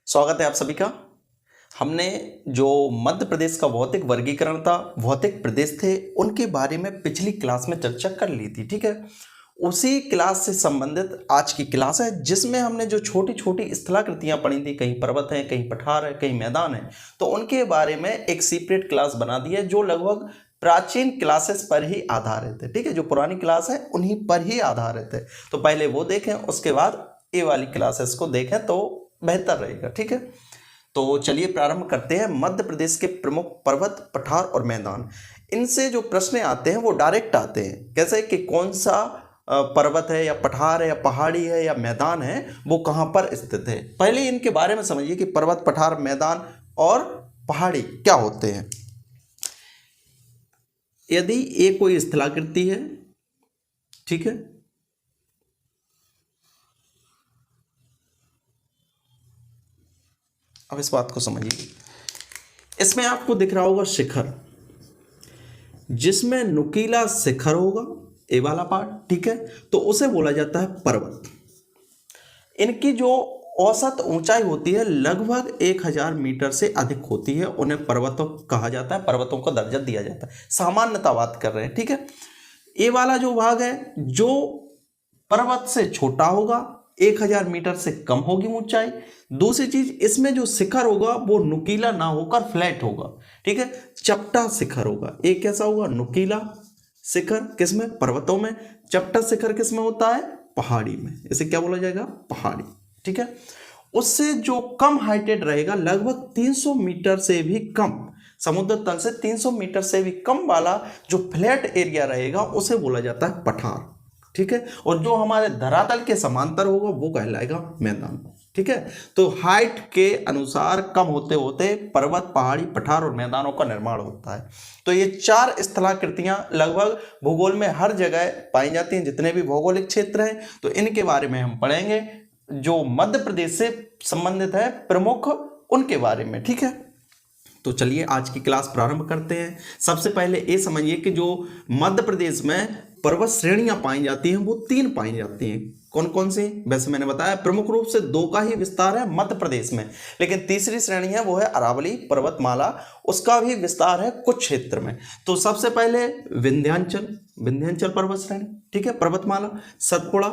स्वागत है आप सभी का। हमने जो मध्य प्रदेश का भौतिक वर्गीकरण था, भौतिक प्रदेश थे, उनके बारे में पिछली क्लास में चर्चा कर ली थी। ठीक है, उसी क्लास से संबंधित आज की क्लास है जिसमें हमने जो छोटी छोटी स्थलाकृतियां पढ़ी थी, कहीं पर्वत है, कहीं पठार है, कहीं मैदान है, तो उनके बारे में एक सेपरेट क्लास बना दी है जो लगभग प्राचीन क्लासेस पर ही आधारित है। ठीक है, जो पुरानी क्लास है उन्हीं पर ही आधारित है। तो पहले वो देखें, उसके बाद ये वाली क्लासेस को देखें तो बेहतर रहेगा। ठीक है, तो चलिए प्रारंभ करते हैं। मध्य प्रदेश के प्रमुख पर्वत, पठार और मैदान, इनसे जो प्रश्न आते हैं वो डायरेक्ट आते हैं। कैसे कि कौन सा पर्वत है या पठार है या पहाड़ी है या मैदान है, वो कहाँ पर स्थित है। पहले इनके बारे में समझिए कि पर्वत, पठार, मैदान और पहाड़ी क्या होते हैं। यदि ये कोई स्थलाकृति है, ठीक है, अब इस बात को समझिए। इसमें आपको दिख रहा होगा शिखर, जिसमें नुकीला शिखर होगा, ये वाला पार्ट। ठीक है, तो उसे बोला जाता है पर्वत। इनकी जो औसत ऊंचाई होती है लगभग 1000 मीटर से अधिक होती है, उन्हें पर्वतों कहा जाता है, पर्वतों का दर्जा दिया जाता है। सामान्यता बात कर रहे हैं। ठीक है, ये वाला जो भाग है जो पर्वत से छोटा होगा, 1000 मीटर से कम होगी ऊंचाई। दूसरी चीज, इसमें जो शिखर होगा वो नुकीला ना होकर फ्लैट होगा। ठीक है, चपटा शिखर होगा। एक कैसा होगा? नुकीला शिखर किसमें? पर्वतों में। चपटा शिखर किसमें होता है? पहाड़ी में। इसे क्या बोला जाएगा? पहाड़ी। ठीक है, उससे जो कम हाइटेड रहेगा, लगभग 300 मीटर से भी कम, समुद्र तल से 300 मीटर से भी कम वाला जो फ्लैट एरिया रहेगा उसे बोला जाता है पठार। ठीक है, और जो हमारे धरातल के समांतर होगा वो कहलाएगा मैदान। ठीक है, तो हाइट के अनुसार कम होते होते पर्वत, पहाड़ी, पठार और मैदानों का निर्माण होता है। तो ये 4 स्थलाकृतियां लगभग भूगोल में हर जगह पाई जाती हैं, जितने भी भौगोलिक क्षेत्र हैं। तो इनके बारे में हम पढ़ेंगे, जो मध्य प्रदेश से संबंधित है प्रमुख, उनके बारे में। ठीक है, तो चलिए आज की क्लास प्रारंभ करते हैं। सबसे पहले ये समझिए कि जो मध्य प्रदेश में पर्वत श्रेणियां पाई जाती हैं वो 3 पाई जाती हैं। कौन कौन सी? वैसे मैंने बताया प्रमुख रूप से 2 का ही विस्तार है मध्य प्रदेश में, लेकिन तीसरी श्रेणी है वो है अरावली पर्वतमाला, उसका भी विस्तार है कुछ क्षेत्र में। तो सबसे पहले विंध्याचल पर्वत श्रेणी, ठीक है, पर्वतमाला, सतपुड़ा,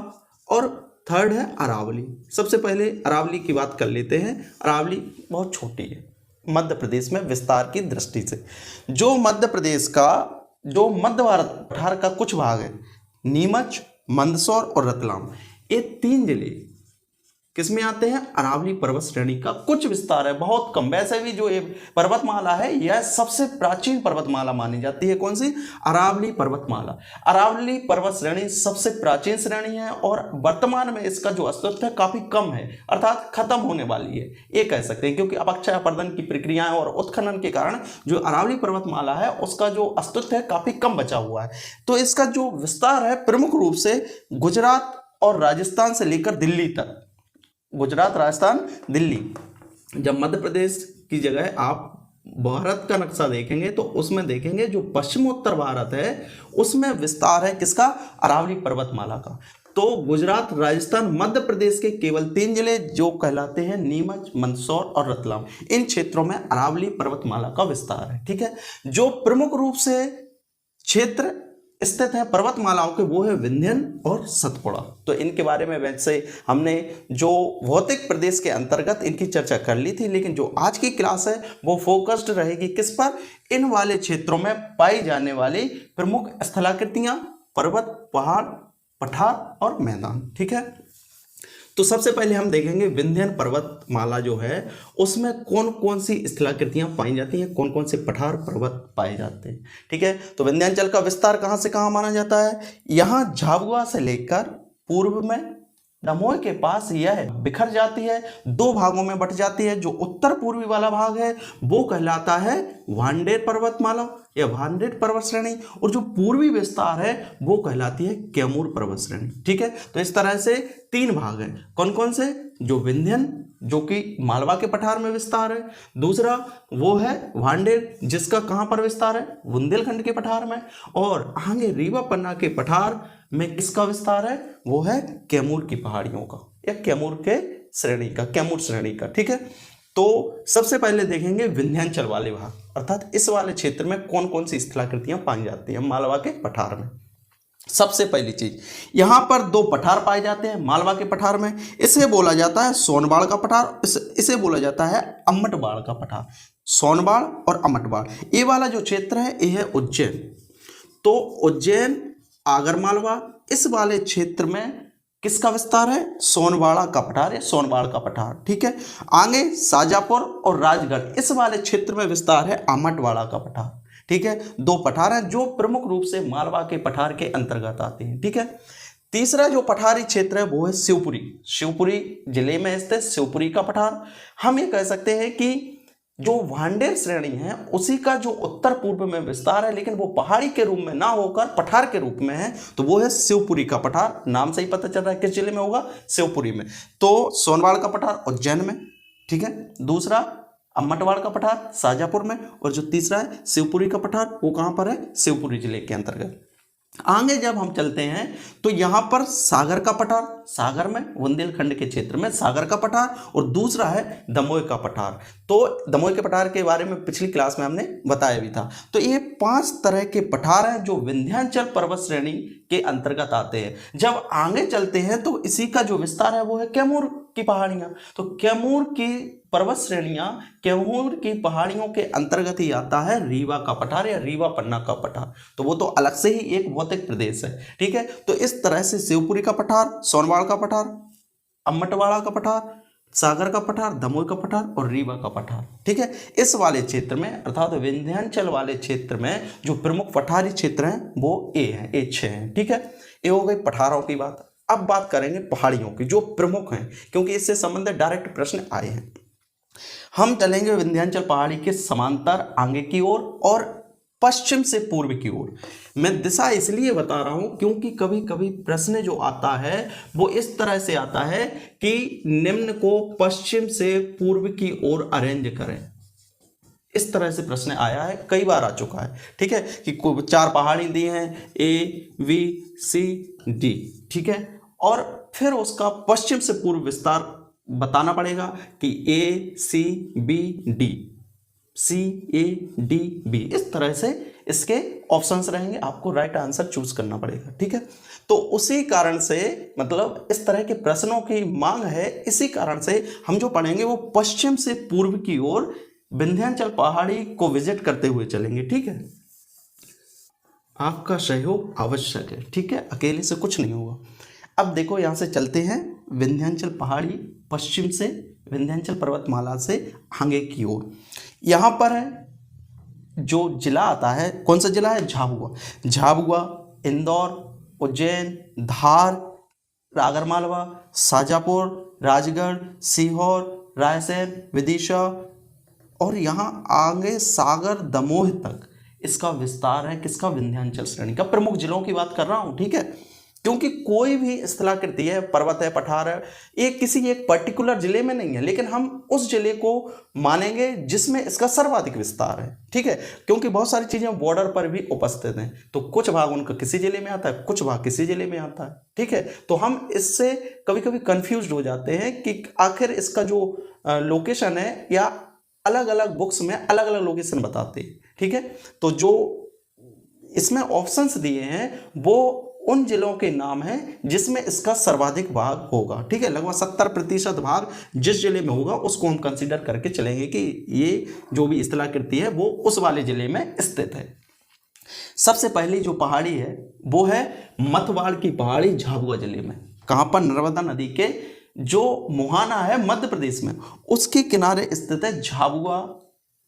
और थर्ड है अरावली। सबसे पहले अरावली की बात कर लेते हैं। अरावली बहुत छोटी है मध्य प्रदेश में विस्तार की दृष्टि से। जो मध्य प्रदेश का जो मध्य भारत पठार का कुछ भाग है, नीमच, मंदसौर और रतलाम, ये 3 जिले किसमें आते हैं? अरावली पर्वत श्रेणी का कुछ विस्तार है, बहुत कम। वैसे भी जो ये पर्वतमाला है यह सबसे प्राचीन पर्वतमाला मानी जाती है। कौन सी? अरावली पर्वतमाला। अरावली पर्वत श्रेणी सबसे प्राचीन श्रेणी है और वर्तमान में इसका जो अस्तित्व है काफी कम है, अर्थात खत्म होने वाली है ये कह सकते हैं, क्योंकि अपक्षय अपर्दन की प्रक्रियाएं और उत्खनन के कारण जो अरावली पर्वतमाला है उसका जो अस्तित्व है काफी कम बचा हुआ है। तो इसका जो विस्तार है प्रमुख रूप से गुजरात और राजस्थान से लेकर दिल्ली तक, गुजरात, राजस्थान, दिल्ली। जब मध्य प्रदेश की जगह आप भारत का नक्शा देखेंगे तो उसमें देखेंगे जो पश्चिमोत्तर भारत है उसमें विस्तार है किसका? अरावली पर्वतमाला का। तो गुजरात, राजस्थान, मध्य प्रदेश के केवल 3 जिले जो कहलाते हैं नीमच, मंदसौर और रतलाम, इन क्षेत्रों में अरावली पर्वतमाला का विस्तार है। ठीक है, जो प्रमुख रूप से क्षेत्र स्थित है पर्वतमालाओं के वो है विंध्यन और सतपुड़ा। तो इनके बारे में वैसे हमने जो भौतिक प्रदेश के अंतर्गत इनकी चर्चा कर ली थी, लेकिन जो आज की क्लास है वो फोकस्ड रहेगी किस पर? इन वाले क्षेत्रों में पाई जाने वाली प्रमुख स्थलाकृतियां, पर्वत, पहाड़, पठार और मैदान। ठीक है, तो सबसे पहले हम देखेंगे विंध्यन पर्वतमाला जो है उसमें कौन कौन सी स्थलाकृतियां पाई जाती हैं, कौन कौन से पठार, पर्वत पाए जाते हैं। ठीक है, तो विंध्याचल का विस्तार कहां से कहां माना जाता है? यहां झाबुआ से लेकर पूर्व में दमोह के पास यह बिखर जाती है, 2 भागों में बट जाती है। जो उत्तर पूर्वी वाला भाग है वो कहलाता है भांडेर पर्वतमाला या भांडेर पर्वत श्रेणी, और जो पूर्वी विस्तार है वो कहलाती है कैमूर पर्वत श्रेणी। ठीक है, तो इस तरह से 3 भाग हैं। कौन कौन से? जो विंध्यन जो कि मालवा के पठार में विस्तार है, दूसरा वो है भांडेर जिसका कहां पर विस्तार है? बुंदेलखंड के पठार में, और आगे रीवा पन्ना के पठार में किसका विस्तार है? वो है कैमूर की पहाड़ियों का या कैमूर के श्रेणी का, कैमूर श्रेणी का, ठीक है। तो सबसे पहले देखेंगे विंध्याचल वाले भाग, अर्थात इस वाले क्षेत्र में कौन कौन सी स्थलाकृतियां पाई जाती हैं मालवा के पठार में। सबसे पहली चीज, यहां पर दो पठार पाए जाते हैं मालवा के पठार में, इसे बोला जाता है सोनबाड़ का पठार, इसे बोला जाता है अम्मटबाड़ का पठार। सोनबाड़ और अम्मटबाड़, ये वाला जो क्षेत्र है ये है उज्जैन। तो उज्जैन, आगर मालवा, इस वाले क्षेत्र में किसका विस्तार है? सोनबाड़ा का पठार है, सोनबाड़ का पठार, ठीक है। आगे शाजापुर और राजगढ़, इस वाले क्षेत्र में विस्तार है अम्मटबाड़ा का पठार, ठीक है। दो पठार हैं जो प्रमुख रूप से मालवा के पठार के अंतर्गत आते हैं, ठीक है। तीसरा जो पठारी क्षेत्र है वो है शिवपुरी, शिवपुरी जिले में स्थित शिवपुरी का पठार। हम ये कह सकते हैं कि जो भांडेर श्रेणी है उसी का जो उत्तर पूर्व में विस्तार है, लेकिन वो पहाड़ी के रूप में ना होकर पठार के रूप में है, तो वो है शिवपुरी का पठार। नाम से ही पता चल रहा है किस जिले में होगा, शिवपुरी में। तो सोनबाड़ का पठार उज्जैन में, ठीक है। दूसरा अम्मटबाड़ का पठार शाजापुर में, और जो तीसरा है शिवपुरी का पठार वो कहाँ पर है? शिवपुरी जिले के अंतर्गत। आगे जब हम चलते हैं तो यहाँ पर सागर का पठार, सागर में बुंदेलखंड के क्षेत्र में सागर का पठार, और दूसरा है दमोह का पठार। तो दमोह के पठार के बारे में पिछली क्लास में हमने बताया भी था। तो ये 5 तरह के पठार हैं जो विंध्याचल पर्वत श्रेणी के अंतर्गत आते हैं। जब आगे चलते हैं तो इसी का जो विस्तार है वो है कैमूर की पहाड़ियाँ। तो कैमूर की पर्वत श्रेणियां, कैमूर की पहाड़ियों के अंतर्गत ही आता है रीवा का पठार या रीवा पन्ना का पठार। तो वो तो अलग से ही एक भौतिक प्रदेश है, ठीक है। तो इस तरह से शिवपुरी का पठार, सोनबाड़ का पठार, अम्मटबाड़ा का पठार, सागर का पठार, दमोह का पठार और रीवा का पठार, ठीक है। इस वाले क्षेत्र में अर्थात विंध्याचल वाले क्षेत्र में जो प्रमुख पठारी क्षेत्र हैं वो ए हैं, ए 6 हैं, ठीक है। ये हो गई पठारों की बात। अब बात करेंगे पहाड़ियों की जो प्रमुख हैं, क्योंकि इससे संबंधित डायरेक्ट प्रश्न आए हैं। हम चलेंगे विंध्याचल पहाड़ी के समांतर आगे की ओर और पश्चिम से पूर्व की ओर। मैं दिशा इसलिए बता रहा हूं क्योंकि कभी कभी प्रश्न जो आता है वो इस तरह से आता है कि निम्न को पश्चिम से पूर्व की ओर अरेंज करें। इस तरह से प्रश्न आया है, कई बार आ चुका है, ठीक है। कि 4 पहाड़ी दी हैं ABCD, ठीक है, और फिर उसका पश्चिम से पूर्व विस्तार बताना पड़ेगा कि ACBD, CADB, इस तरह से इसके ऑप्शंस रहेंगे, आपको राइट आंसर चूज करना पड़ेगा, ठीक है। तो उसी कारण से मतलब इस तरह के प्रश्नों की मांग है, इसी कारण से हम जो पढ़ेंगे वो पश्चिम से पूर्व की ओर विंध्याचल पहाड़ी को विजिट करते हुए चलेंगे, ठीक है। आपका सहयोग आवश्यक है, ठीक है, अकेले से कुछ नहीं होगा। अब देखो यहां से चलते हैं विंध्याचल पहाड़ी पश्चिम से, विंध्याचल पर्वतमाला से आगे की ओर। यहाँ पर है जो जिला आता है, कौन सा जिला है? झाबुआ। झाबुआ, इंदौर, उज्जैन, धार, आगरमालवा, शाजापुर, राजगढ़, सीहोर, रायसेन, विदिशा और यहाँ आगे सागर, दमोह तक इसका विस्तार है। किसका? विंध्याचल श्रेणी का। प्रमुख जिलों की बात कर रहा हूँ, ठीक है, क्योंकि कोई भी स्थलाकृति है, पर्वत है, पठार है, ये किसी एक पर्टिकुलर जिले में नहीं है, लेकिन हम उस जिले को मानेंगे जिसमें इसका सर्वाधिक विस्तार है, ठीक है। क्योंकि बहुत सारी चीजें बॉर्डर पर भी उपस्थित हैं, तो कुछ भाग उनका किसी जिले में आता है, कुछ भाग किसी जिले में आता है, ठीक है। तो हम इससे कभी कभी कंफ्यूज हो जाते हैं कि आखिर इसका जो लोकेशन है, या अलग अलग बुक्स में अलग अलग लोकेशन बताते हैं, ठीक है। तो जो इसमें ऑप्शंस दिए हैं वो उन जिलों के नाम हैं जिसमें इसका सर्वाधिक भाग होगा, ठीक है। लगभग 70% भाग जिस जिले में होगा उसको हम कंसीडर करके चलेंगे कि ये जो भी स्थलाकृति है वो उस वाले जिले में स्थित है। सबसे पहली जो पहाड़ी है वो है मथवाड़ की पहाड़ी, झाबुआ जिले में। कहाँ पर? नर्मदा नदी के जो मुहाना है मध्य प्रदेश में, उसके किनारे स्थित है झाबुआ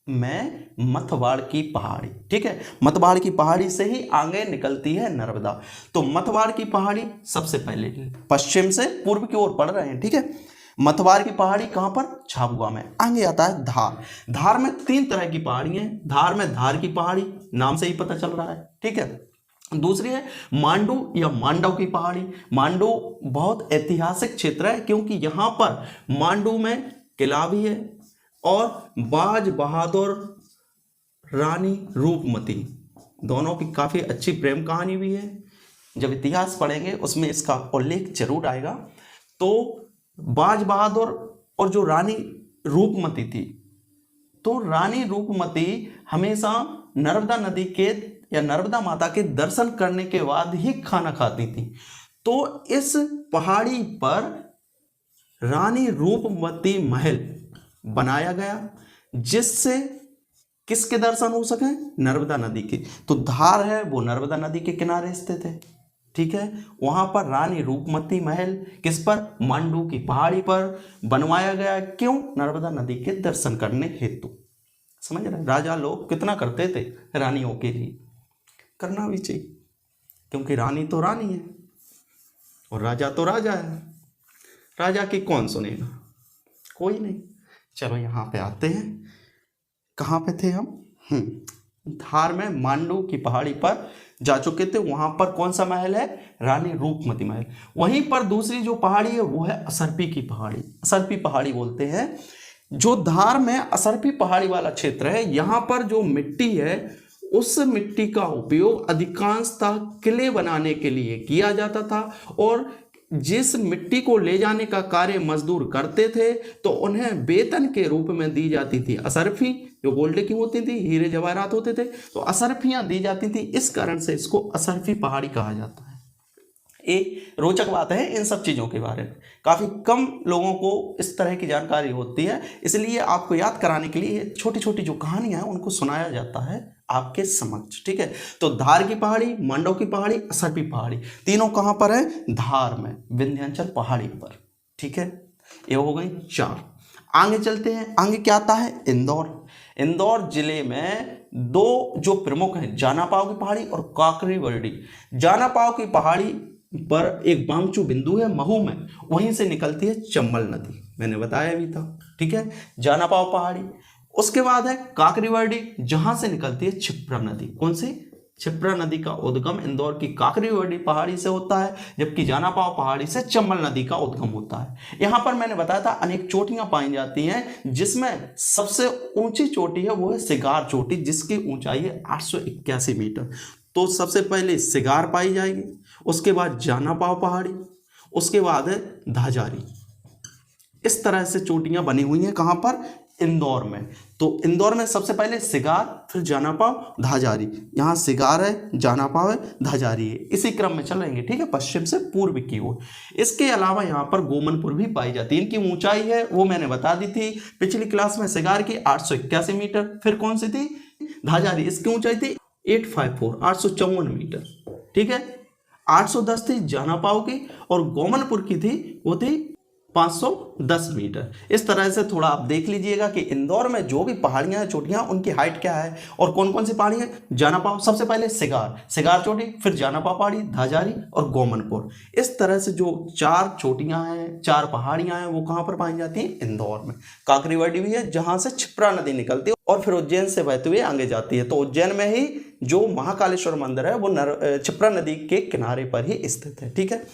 में मथवाड़ की पहाड़ी, ठीक है। मथवाड़ की पहाड़ी से ही आगे निकलती है नर्मदा। तो मथवाड़ की पहाड़ी सबसे पहले पश्चिम से पूर्व की ओर बढ़ रहे हैं, ठीक है। मथवाड़ की पहाड़ी कहां पर? झाबुआ में। आगे आता है धार। धार में 3 तरह की पहाड़ी हैं। धार में धार की पहाड़ी, नाम से ही पता चल रहा है, ठीक है। दूसरी है मांडू या मांडव की पहाड़ी। मांडू बहुत ऐतिहासिक क्षेत्र है क्योंकि यहां पर मांडू में किला भी है और बाज बहादुर रानी रूपमती दोनों की काफ़ी अच्छी प्रेम कहानी भी है। जब इतिहास पढ़ेंगे उसमें इसका उल्लेख जरूर आएगा। तो बाज बहादुर और जो रानी रूपमती थी, तो रानी रूपमती हमेशा नर्मदा नदी के या नर्मदा माता के दर्शन करने के बाद ही खाना खाती थी। तो इस पहाड़ी पर रानी रूपमती महल बनाया गया, जिससे किसके दर्शन हो सके? नर्मदा नदी के। तो धार है वो नर्मदा नदी के किनारे स्थित है, ठीक है। वहां पर रानी रूपमती महल किस पर? मांडू की पहाड़ी पर बनवाया गया। क्यों? नर्मदा नदी के दर्शन करने हेतु। समझ रहे? राजा लोग कितना करते थे रानियों के लिए, करना भी चाहिए, क्योंकि रानी तो रानी है और राजा तो राजा है। राजा की कौन सुनेगा? कोई नहीं। चलो यहाँ पे आते हैं, कहाँ पे थे हम? धार में मांडू की पहाड़ी पर जा चुके थे। वहां पर कौन सा महल है? रानी रूपमती महल। वहीं पर दूसरी जो पहाड़ी है वो है असरपी की पहाड़ी। असरपी पहाड़ी बोलते हैं। जो धार में असरपी पहाड़ी वाला क्षेत्र है, यहाँ पर जो मिट्टी है उस मिट्टी का उपयोग अधिकांशतः किले बनाने के लिए किया जाता था, और जिस मिट्टी को ले जाने का कार्य मजदूर करते थे तो उन्हें वेतन के रूप में दी जाती थी असरफी, जो गोल्ड की होती थी, हीरे जवाहरात होते थे, तो असरफियां दी जाती थी। इस कारण से इसको असरफी पहाड़ी कहा जाता है। एक रोचक बात है इन सब चीज़ों के बारे में, काफ़ी कम लोगों को इस तरह की जानकारी होती है, इसलिए आपको याद कराने के लिए छोटी छोटी जो कहानियां हैं उनको सुनाया जाता है आपके समक्ष, ठीक है। तो धार की पहाड़ी, मांडव की पहाड़ी, असरपी पहाड़ी, तीनों कहाँ पर है? धार में, विंध्याचल पहाड़ी पर, ठीक है। ये हो गई 4। आगे चलते हैं। आगे क्या आता है? इंदौर। इंदौर जिले में दो जो प्रमुख हैं, जानापाव की पहाड़ी और काकरी बरडी। जानापाव की पहाड़ी पर एक बांगचू बिंदु है महू में, वहीं से निकलती है चंबल नदी, मैंने बताया भी था, ठीक है। जानापाव पहाड़ी। उसके बाद है काकरीवर्डी, जहां से निकलती है क्षिप्रा नदी। कौन सी? क्षिप्रा नदी का उद्गम इंदौर की काकरीवर्डी पहाड़ी से होता है, जबकि जानापाव पहाड़ी से चंबल नदी का उद्गम होता है। यहां पर मैंने बताया था अनेक चोटियां पाई जाती हैं, जिसमें सबसे ऊंची चोटी है वो है सिगार चोटी, जिसकी ऊंचाई है 881 मीटर। तो सबसे पहले सिगार पाई जाएगी, उसके बाद जानापाव पहाड़ी, उसके बाद है धाजारी। इस तरह से चोटियां बनी हुई हैं। कहां पर? इंदौर में। तो इंदौर में सबसे पहले सिगार, फिर जानापाव, धाजारी। यहाँ सिगार है, जानापाव है, धाजारी है, इसी क्रम में चलेंगे, ठीक है, पश्चिम से पूर्व की ओर। इसके अलावा यहाँ पर गोमनपुर भी पाई जाती है। इनकी ऊंचाई है वो मैंने बता दी थी पिछली क्लास में, सिगार की 881 मीटर। फिर कौन सी थी? धाजारी, इसकी ऊंचाई थी 854 मीटर, ठीक है। 810 थी जानापाव की, और गोमनपुर की थी वो थी 510 मीटर। इस तरह से थोड़ा आप देख लीजिएगा कि इंदौर में जो भी पहाड़ियां हैं, चोटियां, उनकी हाइट क्या है और कौन कौन सी पहाड़ी है। जानापाव सबसे पहले सिगार चोटी, फिर जानापाव पहाड़ी, धाजारी और गोमनपुर। इस तरह से जो 4 चोटियां हैं, 4 पहाड़ियां हैं, वो कहां पर पाई जाती हैं? इंदौर में। काकरीवाड़ी भी है, जहां से क्षिप्रा नदी निकलती है और फिर उज्जैन से बहते हुए आगे जाती है। तो उज्जैन में ही जो महाकालेश्वर मंदिर है वो क्षिप्रा नदी के किनारे पर ही स्थित है, ठीक है।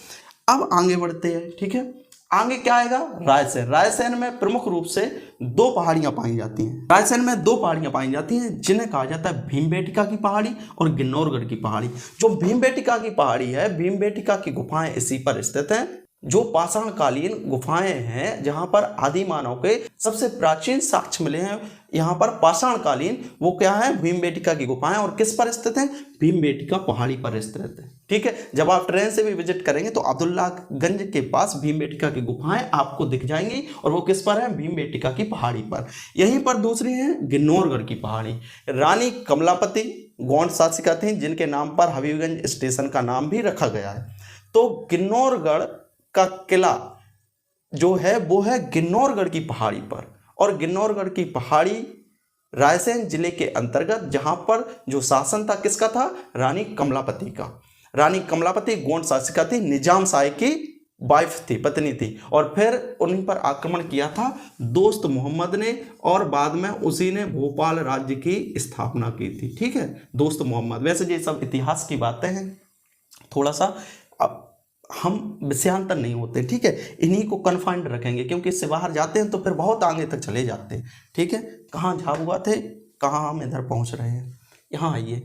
अब आगे बढ़ते हैं, ठीक है। आगे क्या आएगा? रायसेन। रायसेन में प्रमुख रूप से 2 पहाड़ियां पाई जाती हैं। रायसेन में 2 पहाड़ियां पाई जाती हैं, जिन्हें कहा जाता है भीमबेटका की पहाड़ी और गिन्नौरगढ़ की पहाड़ी। जो भीमबेटका की पहाड़ी है, भीमबेटका की गुफाएं इसी पर स्थित हैं, जो पाषाणकालीन गुफाएं हैं, जहां पर आदि मानव के सबसे प्राचीन साक्ष्य मिले हैं। यहाँ पर पाषाणकालीन वो क्या है? भीमबेटका की गुफाएं। और किस पर स्थित हैं? भीमबेटका पहाड़ी पर स्थित है, ठीक है। जब आप ट्रेन से भी विजिट करेंगे तो अब्दुल्लागंज के पास भीमबेटका की गुफाएं आपको दिख जाएंगी, और वो किस पर है? भीमबेटका की पहाड़ी पर। यहीं पर दूसरी है गिन्नौरगढ़ की पहाड़ी। रानी कमलापति गौंड शासिका थी, जिनके नाम पर हबीबगंज स्टेशन का नाम भी रखा गया है। तो गिन्नौरगढ़ का किला जो है वो है गिन्नौरगढ़ की पहाड़ी पर, और गिन्नौरगढ़ की पहाड़ी रायसेन जिले के अंतर्गत, जहां पर जो शासन था किसका था? रानी कमलापति का। रानी कमलापति गौंड शासिका थी, निजाम शाह की वाइफ थी, पत्नी थी, और फिर उन्हीं पर आक्रमण किया था दोस्त मोहम्मद ने, और बाद में उसी ने भोपाल राज्य की स्थापना की थी, ठीक है, दोस्त मोहम्मद। वैसे ये सब इतिहास की बातें हैं, थोड़ा सा अब हम विषयांतर नहीं होते, ठीक है, इन्हीं को कन्फाइंड रखेंगे, क्योंकि इससे बाहर जाते हैं तो फिर बहुत आगे तक चले जाते हैं, ठीक है। कहाँ झाबुआ थे, कहाँ हम इधर पहुंच रहे हैं, यहाँ आइए,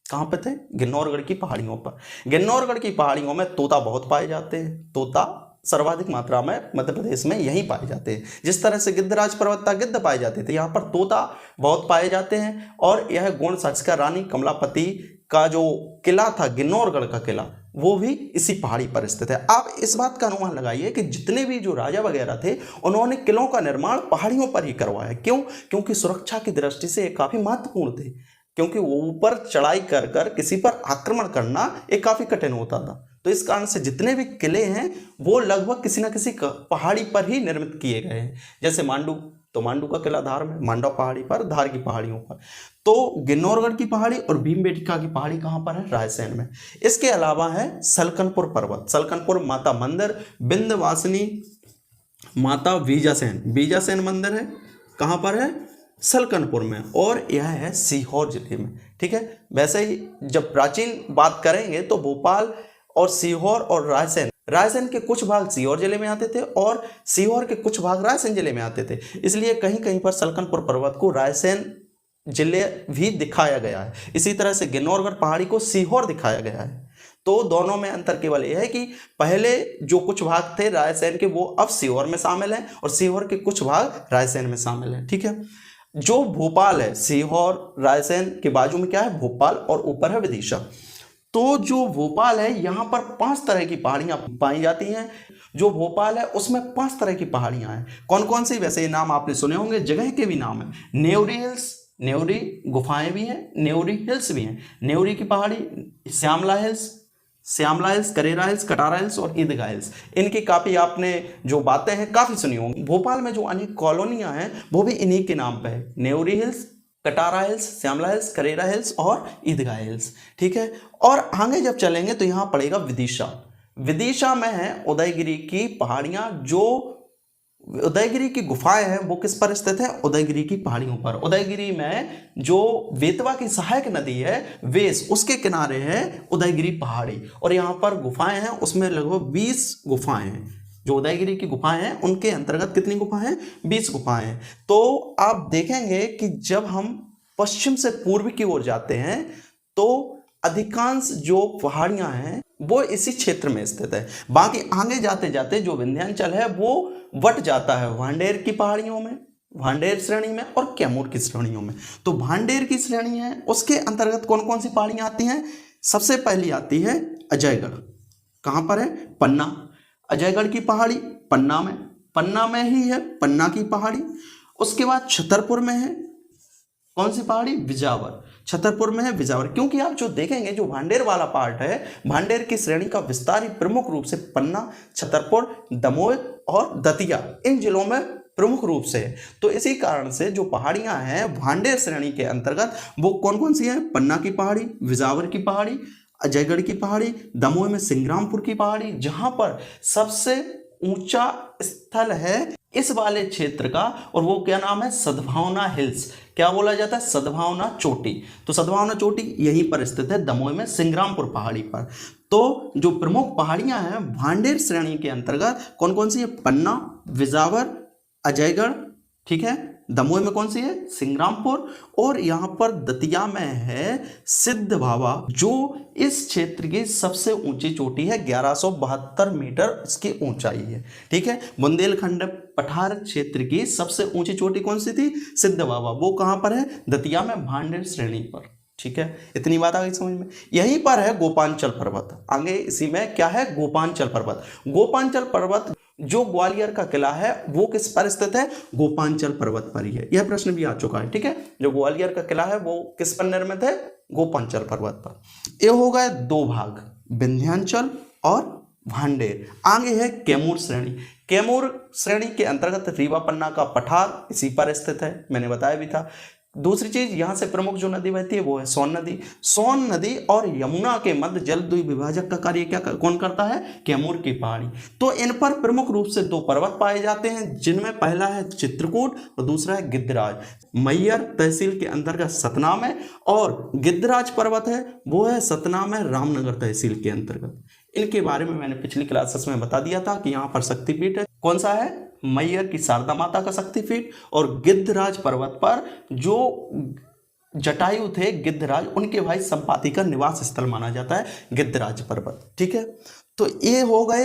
कहाँ पे थे? गिन्नौरगढ़ की पहाड़ियों पर। गिन्नौरगढ़ की पहाड़ियों में तोता बहुत पाए जाते हैं, तोता सर्वाधिक मात्रा में मध्य प्रदेश में यहीं पाए जाते हैं। जिस तरह से गिद्धराज पर्वत गिद्ध पाए जाते थे, यहाँ पर तोता बहुत पाए जाते हैं। और यह गोंड शासक का रानी कमलापति का जो किला था, गिन्नौरगढ़ का किला, वो भी इसी पहाड़ी पर स्थित है। आप इस बात का अनुमान लगाइए कि जितने भी जो राजा वगैरह थे उन्होंने किलों का निर्माण पहाड़ियों पर ही करवाया। क्यों? क्योंकि सुरक्षा की दृष्टि से काफ़ी महत्वपूर्ण थे, क्योंकि वो ऊपर चढ़ाई कर कर किसी पर आक्रमण करना एक काफ़ी कठिन होता था। तो इस कारण से जितने भी किले हैं वो लगभग किसी न किसी पहाड़ी पर ही निर्मित किए गए हैं। जैसे मांडू, तो मांडू का किला धार में, मांडव पहाड़ी पर, धार की पहाड़ियों पर। तो गिन्नौरगढ़ की पहाड़ी और भीमबेटका की पहाड़ी कहाँ पर है? रायसेन में। इसके अलावा है सलकनपुर पर्वत, सलकनपुर माता मंदिर, विंध्यवासिनी माता बीजासेन, बीजासेन मंदिर है, कहाँ पर है? सलकनपुर में, और यह है सीहोर जिले में। ठीक है, वैसे ही जब प्राचीन बात करेंगे तो भोपाल और सीहोर और रायसेन, रायसेन के कुछ भाग सीहोर जिले में आते थे और सीहोर के कुछ भाग रायसेन जिले में आते थे। इसलिए कहीं कहीं पर सलकनपुर पर्वत को रायसेन जिले भी दिखाया गया है। इसी तरह से गिन्नौरगढ़ पहाड़ी को सीहोर दिखाया गया है। तो दोनों में अंतर केवल यह है कि पहले जो कुछ भाग थे रायसेन के वो अब सीहोर में शामिल हैं और सीहोर के कुछ भाग रायसेन में शामिल हैं। ठीक है, जो भोपाल है, सीहोर रायसेन के बाजू में क्या है? भोपाल, और ऊपर है विदिशा। तो जो भोपाल है यहाँ पर 5 तरह की पहाड़ियाँ पाई जाती हैं। जो भोपाल है उसमें 5 तरह की पहाड़ियाँ हैं। कौन कौन सी? वैसे ये नाम आपने सुने होंगे, जगह के भी नाम है। नेवरी हिल्स, नेवरी गुफाएं भी हैं, नेवरी हिल्स भी हैं। नेवरी की पहाड़ी, Shyamla hills, Shyamla hills, Karera hills, Katara hills और ईदगाह हिल्स। इनकी काफ़ी आपने जो बातें हैं काफ़ी सुनी होंगी। भोपाल में जो अनेक कॉलोनियाँ हैं वो भी इन्हीं के नाम पे है, Nevri hills, Katara hills, Shyamla hills, Karera hills और ईदगाह हिल्स। ठीक है, और आगे जब चलेंगे तो यहाँ पड़ेगा विदिशा। विदिशा में है उदयगिरी की पहाड़ियाँ। जो उदयगिरी की गुफाएं हैं वो किस पर स्थित है? उदयगिरी की पहाड़ियों पर। उदयगिरी में जो बेतवा की सहायक नदी है वेस, उसके किनारे है उदयगिरी पहाड़ी, और यहाँ पर गुफाएं हैं, उसमें लगभग 20 गुफाएं हैं। जो उदयगिरी की गुफाएं हैं उनके अंतर्गत कितनी गुफाएं हैं? 20 गुफाएं हैं। तो आप देखेंगे कि जब हम पश्चिम से पूर्व की ओर जाते हैं तो अधिकांश जो पहाड़ियां हैं वो इसी क्षेत्र में स्थित है। बाकी आगे जाते जाते जो विंध्याचल है वो वट जाता है भांडेर की पहाड़ियों में, भांडेर श्रेणी में और कैमूर की श्रेणियों में। तो भांडेर की श्रेणी है, उसके अंतर्गत कौन कौन सी पहाड़ियां आती हैं? सबसे पहली आती है अजयगढ़। कहाँ पर है? पन्ना। अजयगढ़ की पहाड़ी पन्ना में, पन्ना में ही है पन्ना की पहाड़ी। उसके बाद छतरपुर में है कौन सी पहाड़ी? बिजावर। छतरपुर में है बिजावर, क्योंकि आप जो देखेंगे जो भांडेर वाला पार्ट है, भांडेर की श्रेणी का विस्तार ही प्रमुख रूप से पन्ना, छतरपुर, दमोह और दतिया इन जिलों में प्रमुख रूप से है। तो इसी कारण से जो पहाड़ियां हैं भांडेर श्रेणी के अंतर्गत वो कौन कौन सी हैं? पन्ना की पहाड़ी, बिजावर की पहाड़ी, अजयगढ़ की पहाड़ी, दमोह में सिंग्रामपुर की पहाड़ी, जहां पर सबसे ऊंचा स्थल है इस वाले क्षेत्र का, और वो क्या नाम है? सद्भावना हिल्स। क्या बोला जाता है? सद्भावना चोटी। तो सद्भावना चोटी यहीं पर स्थित है, दमोह में सिंग्रामपुर पहाड़ी पर। तो जो प्रमुख पहाड़ियां हैं भांडेर श्रेणी के अंतर्गत कौन कौन सी है? पन्ना, बिजावर, अजयगढ़, ठीक है। दमोह में कौन सी है? सिंग्रामपुर, और यहाँ पर दतिया में है सिद्ध बाबा, जो इस क्षेत्र की सबसे ऊंची चोटी है, 1172 मीटर इसकी ऊंचाई है। ठीक है, बुंदेलखंड पठार क्षेत्र की सबसे ऊंची चोटी कौन सी थी? सिद्ध बाबा। वो कहाँ पर है? दतिया में, भांडेर श्रेणी पर। ठीक है, इतनी बात आ गई समझ में। यहीं पर है गोपांचल पर्वत। आगे इसी में क्या है? गोपांचल पर्वत। गोपांचल पर्वत जो ग्वालियर का किला है वो किस पर स्थित है? गोपांचल पर्वत पर ही है। यह प्रश्न भी आ चुका है। ठीक है, जो ग्वालियर का किला है वो किस पर निर्मित है? गोपांचल पर्वत पर। ये हो गए 2 भाग, विंध्याचल और भांडेर। आगे है कैमूर श्रेणी। कैमूर श्रेणी के अंतर्गत रीवा पन्ना का पठार इसी पर स्थित है, मैंने बताया भी था। दूसरी चीज, यहाँ से प्रमुख जो नदी बहती है वो है सोन नदी। सोन नदी और यमुना के मध्य जल द्वीप विभाजक का कार्य कौन करता है? कैमूर की पहाड़ी। तो इन पर प्रमुख रूप से 2 पर्वत पाए जाते हैं, जिनमें पहला है चित्रकूट और दूसरा है गिद्धराज। मैयर तहसील के अंतर्गत सतना में, और गिद्धराज पर्वत है वो है सतना में, रामनगर तहसील के अंतर्गत। इनके बारे में मैंने पिछली क्लासेस में बता दिया था कि यहाँ पर शक्तिपीठ है। कौन सा है? मैयर की शारदा माता का शक्तिपीठ। और गिद्धराज पर्वत पर जो जटायु थे गिद्धराज, उनके भाई संपाति का निवास स्थल माना जाता है गिद्धराज पर्वत। ठीक है, तो ये हो गए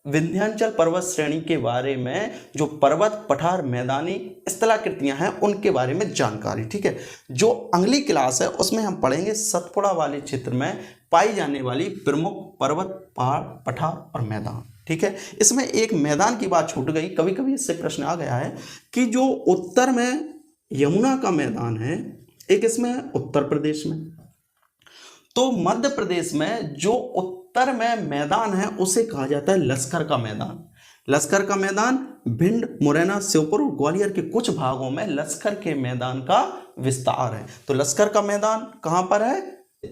विंध्याचल पर्वत श्रेणी के बारे में जो पर्वत, पठार, मैदानी स्थलाकृतियां हैं उनके बारे में जानकारी। ठीक है, जो अगली क्लास है उसमें हम पढ़ेंगे सतपुड़ा वाले क्षेत्र में पाई जाने वाली प्रमुख पर्वत, पहाड़, पठार और मैदान। ठीक है, इसमें एक मैदान की बात छूट गई, कभी कभी इससे प्रश्न आ गया है कि जो उत्तर में यमुना का मैदान है, एक इसमें उत्तर प्रदेश में, तो मध्य प्रदेश में जो उत्तर में मैदान है उसे कहा जाता है लश्कर का मैदान। लश्कर का मैदान भिंड, मुरैना, श्योपुर और ग्वालियर के कुछ भागों में लश्कर के मैदान का विस्तार है। तो लश्कर का मैदान कहाँ पर है?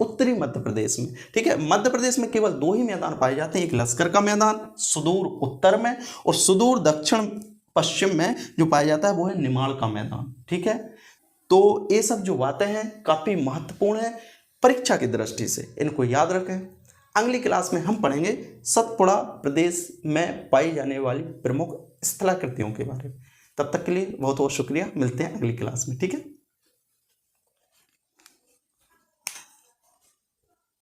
उत्तरी मध्य प्रदेश में। ठीक है, मध्य प्रदेश में केवल 2 ही मैदान पाए जाते हैं, एक लश्कर का मैदान सुदूर उत्तर में और सुदूर दक्षिण पश्चिम में जो पाया जाता है वो है निमाड़ का मैदान। ठीक है, तो ये सब जो बातें हैं काफ़ी महत्वपूर्ण है परीक्षा की दृष्टि से, इनको याद रखें। अगली क्लास में हम पढ़ेंगे सतपुड़ा प्रदेश में पाई जाने वाली प्रमुख स्थलाकृतियों के बारे में। तब तक के लिए बहुत बहुत शुक्रिया, मिलते हैं अगली क्लास में। ठीक है।